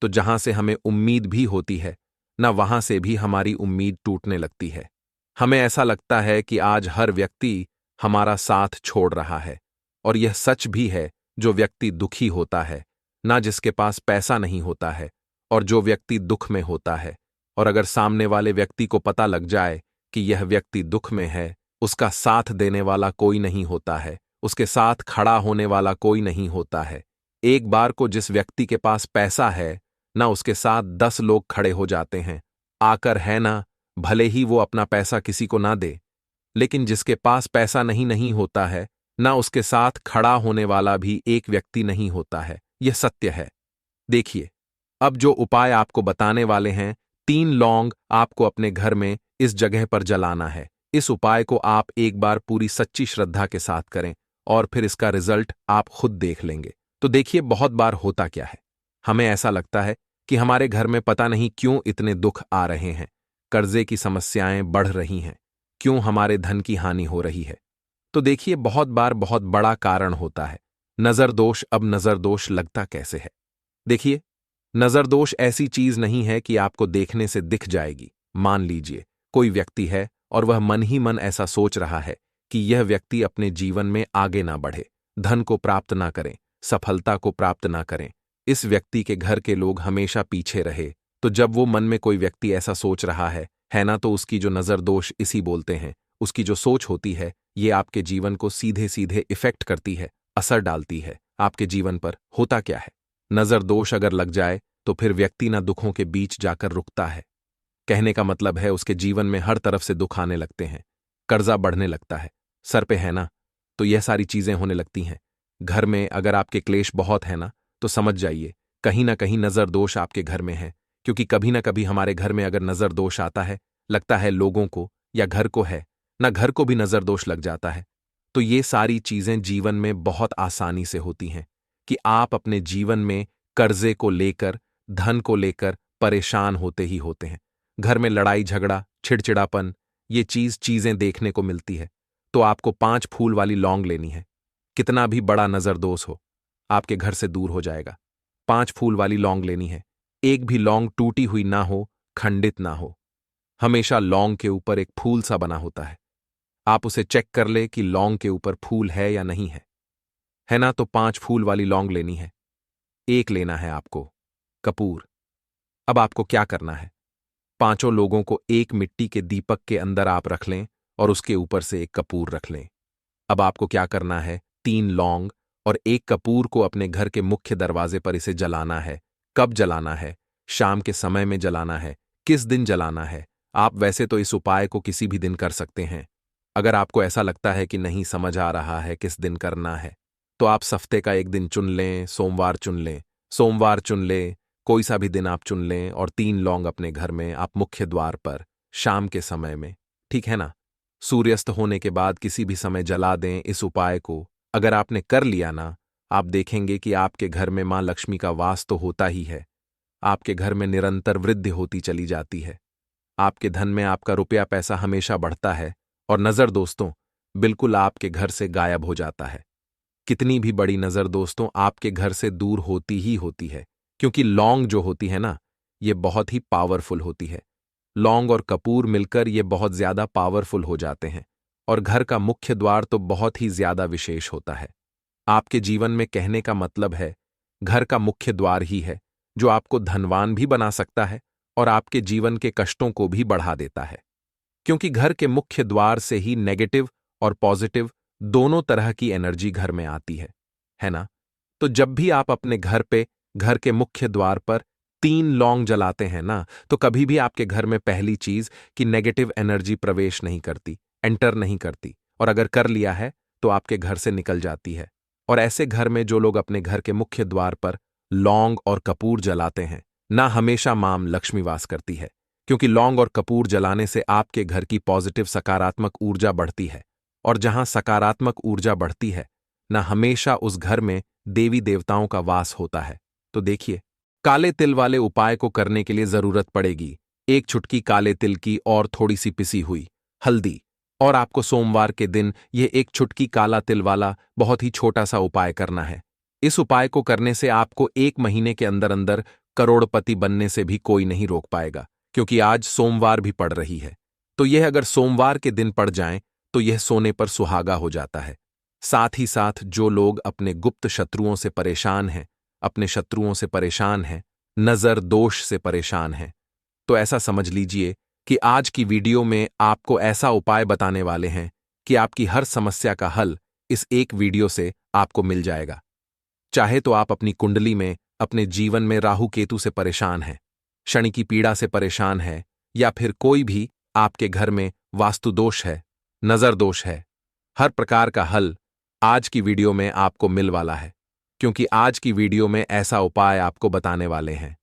तो जहां से हमें उम्मीद भी होती है ना, वहां से भी हमारी उम्मीद टूटने लगती है। हमें ऐसा लगता है कि आज हर व्यक्ति हमारा साथ छोड़ रहा है और यह सच भी है। जो व्यक्ति दुखी होता है ना, जिसके पास पैसा नहीं होता है और जो व्यक्ति दुख में होता है, और अगर सामने वाले व्यक्ति को पता लग जाए कि यह व्यक्ति दुख में है, उसका साथ देने वाला कोई नहीं होता है, उसके साथ खड़ा होने वाला कोई नहीं होता है। एक बार को जिस व्यक्ति के पास पैसा है ना, उसके साथ 10 लोग खड़े हो जाते हैं आकर, है ना, भले ही वो अपना पैसा किसी को ना दे, लेकिन जिसके पास पैसा नहीं होता है ना, उसके साथ खड़ा होने वाला भी एक व्यक्ति नहीं होता है। यह सत्य है। देखिए, अब जो उपाय आपको बताने वाले हैं, 3 लौंग आपको अपने घर में इस जगह पर जलाना है। इस उपाय को आप एक बार पूरी सच्ची श्रद्धा के साथ करें और फिर इसका रिजल्ट आप खुद देख लेंगे। तो देखिए, बहुत बार होता क्या है, हमें ऐसा लगता है कि हमारे घर में पता नहीं क्यों इतने दुख आ रहे हैं, कर्जे की समस्याएं बढ़ रही हैं, क्यों हमारे धन की हानि हो रही है? तो देखिए, बहुत बार बहुत बड़ा कारण होता है नजर दोष। अब नजर दोष लगता कैसे है? देखिए, नजर दोष ऐसी चीज नहीं है कि आपको देखने से दिख जाएगी। मान लीजिए कोई व्यक्ति है और वह मन ही मन ऐसा सोच रहा है कि यह व्यक्ति अपने जीवन में आगे ना बढ़े, धन को प्राप्त ना करें, सफलता को प्राप्त ना करें, इस व्यक्ति के घर के लोग हमेशा पीछे रहे। तो जब वो मन में कोई व्यक्ति ऐसा सोच रहा है ना, तो उसकी जो नजर दोष इसी बोलते हैं, उसकी जो सोच होती है, ये आपके जीवन को सीधे सीधे इफेक्ट करती है, असर डालती है आपके जीवन पर। होता क्या है, नजर दोष अगर लग जाए तो फिर व्यक्ति ना दुखों के बीच जाकर रुकता है। कहने का मतलब है उसके जीवन में हर तरफ से दुख आने लगते हैं, कर्जा बढ़ने लगता है, सर पे है ना, तो यह सारी चीजें होने लगती हैं। घर में अगर आपके क्लेश बहुत है ना, तो समझ जाइए कहीं ना कहीं नजर दोष आपके घर में है। क्योंकि कभी ना कभी हमारे घर में अगर नजर दोष आता है, लगता है लोगों को या घर को है ना, घर को भी नजर दोष लग जाता है। तो ये सारी चीजें जीवन में बहुत आसानी से होती हैं कि आप अपने जीवन में कर्जे को लेकर, धन को लेकर परेशान होते ही होते हैं। घर में लड़ाई झगड़ा, चिड़चिड़ापन, ये चीजें देखने को मिलती है। तो आपको 5 फूल वाली लौंग लेनी है। कितना भी बड़ा नजर दोष हो, आपके घर से दूर हो जाएगा। 5 फूल वाली लौंग लेनी है। एक भी लौंग टूटी हुई ना हो, खंडित ना हो। हमेशा लौंग के ऊपर एक फूल सा बना होता है। आप उसे चेक कर ले कि लौंग के ऊपर फूल है या नहीं है ना? तो 5 फूल वाली लौंग लेनी है। एक लेना है आपको कपूर। अब आपको क्या करना है, पांचों लोगों को एक मिट्टी के दीपक के अंदर आप रख लें और उसके ऊपर से एक कपूर रख लें। अब आपको क्या करना है, 3 लौंग और एक कपूर को अपने घर के मुख्य दरवाजे पर इसे जलाना है। कब जलाना है? शाम के समय में जलाना है। किस दिन जलाना है? आप वैसे तो इस उपाय को किसी भी दिन कर सकते हैं। अगर आपको ऐसा लगता है कि नहीं समझ आ रहा है किस दिन करना है, तो आप हफ्ते का एक दिन चुन लें, सोमवार चुन लें, सोमवार चुन लें, कोई सा भी दिन आप चुन लें और 3 लौंग अपने घर में आप मुख्य द्वार पर शाम के समय में, ठीक है ना, सूर्यास्त होने के बाद किसी भी समय जला दें इस उपाय को। अगर आपने कर लिया ना, आप देखेंगे कि आपके घर में मां लक्ष्मी का वास तो होता ही है, आपके घर में निरंतर वृद्धि होती चली जाती है, आपके धन में आपका रुपया पैसा हमेशा बढ़ता है और नजर दोस्तों बिल्कुल आपके घर से गायब हो जाता है। कितनी भी बड़ी नजर दोस्तों आपके घर से दूर होती ही होती है, क्योंकि लौंग जो होती है ना, ये बहुत ही पावरफुल होती है। लौंग और कपूर मिलकर ये बहुत ज्यादा पावरफुल हो जाते हैं और घर का मुख्य द्वार तो बहुत ही ज्यादा विशेष होता है। आपके जीवन में कहने का मतलब है घर का मुख्य द्वार ही है जो आपको धनवान भी बना सकता है और आपके जीवन के कष्टों को भी बढ़ा देता है। क्योंकि घर के मुख्य द्वार से ही नेगेटिव और पॉजिटिव दोनों तरह की एनर्जी घर में आती है ना? तो जब भी आप अपने घर पे, घर के मुख्य द्वार पर 3 लौंग जलाते हैं ना, तो कभी भी आपके घर में पहली चीज कि नेगेटिव एनर्जी प्रवेश नहीं करती, एंटर नहीं करती, और अगर कर लिया है तो आपके घर से निकल जाती है। और ऐसे घर में जो लोग अपने घर के मुख्य द्वार पर लौंग और कपूर जलाते हैं ना, हमेशा मां लक्ष्मी वास करती है। क्योंकि लौंग और कपूर जलाने से आपके घर की पॉजिटिव सकारात्मक ऊर्जा बढ़ती है, और जहां सकारात्मक ऊर्जा बढ़ती है ना, हमेशा उस घर में देवी देवताओं का वास होता है। तो देखिए, काले तिल वाले उपाय को करने के लिए जरूरत पड़ेगी 1 चुटकी काले तिल की और थोड़ी सी पिसी हुई हल्दी। और आपको सोमवार के दिन यह 1 चुटकी काला तिल वाला बहुत ही छोटा सा उपाय करना है। इस उपाय को करने से आपको 1 महीने के अंदर अंदर करोड़पति बनने से भी कोई नहीं रोक पाएगा, क्योंकि आज सोमवार भी पड़ रही है। तो यह अगर सोमवार के दिन पड़ जाए तो यह सोने पर सुहागा हो जाता है। साथ ही साथ जो लोग अपने गुप्त शत्रुओं से परेशान हैं, अपने शत्रुओं से परेशान हैं, नजर दोष से परेशान हैं, तो ऐसा समझ लीजिए कि आज की वीडियो में आपको ऐसा उपाय बताने वाले हैं कि आपकी हर समस्या का हल इस एक वीडियो से आपको मिल जाएगा। चाहे तो आप अपनी कुंडली में, अपने जीवन में राहु केतु से परेशान हैं, शनि की पीड़ा से परेशान है, या फिर कोई भी आपके घर में वास्तु दोष है, नजर दोष है, हर प्रकार का हल आज की वीडियो में आपको मिल वाला है। क्योंकि आज की वीडियो में ऐसा उपाय आपको बताने वाले हैं।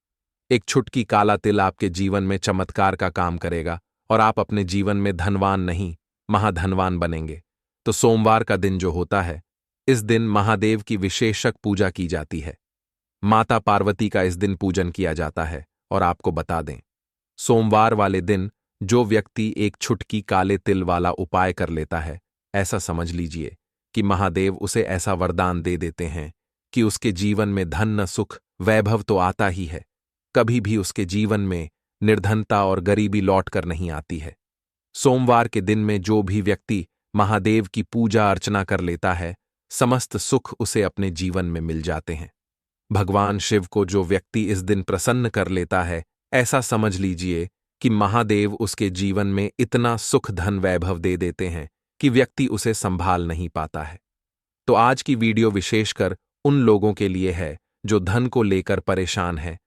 1 चुटकी काला तिल आपके जीवन में चमत्कार का काम करेगा और आप अपने जीवन में धनवान नहीं, महाधनवान बनेंगे। तो सोमवार का दिन जो होता है, इस दिन महादेव की विशेषक पूजा की जाती है। माता पार्वती का इस दिन पूजन किया जाता है। और आपको बता दें, सोमवार वाले दिन जो व्यक्ति एक छुटकी काले तिल वाला उपाय कर लेता है, ऐसा समझ लीजिए कि महादेव उसे ऐसा वरदान दे देते हैं कि उसके जीवन में धन न सुख वैभव तो आता ही है, कभी भी उसके जीवन में निर्धनता और गरीबी लौट कर नहीं आती है। सोमवार के दिन में जो भी व्यक्ति महादेव की पूजा अर्चना कर लेता है, समस्त सुख उसे अपने जीवन में मिल जाते हैं। भगवान शिव को जो व्यक्ति इस दिन प्रसन्न कर लेता है, ऐसा समझ लीजिए कि महादेव उसके जीवन में इतना सुख धन वैभव दे देते हैं कि व्यक्ति उसे संभाल नहीं पाता है। तो आज की वीडियो विशेषकर उन लोगों के लिए है जो धन को लेकर परेशान है,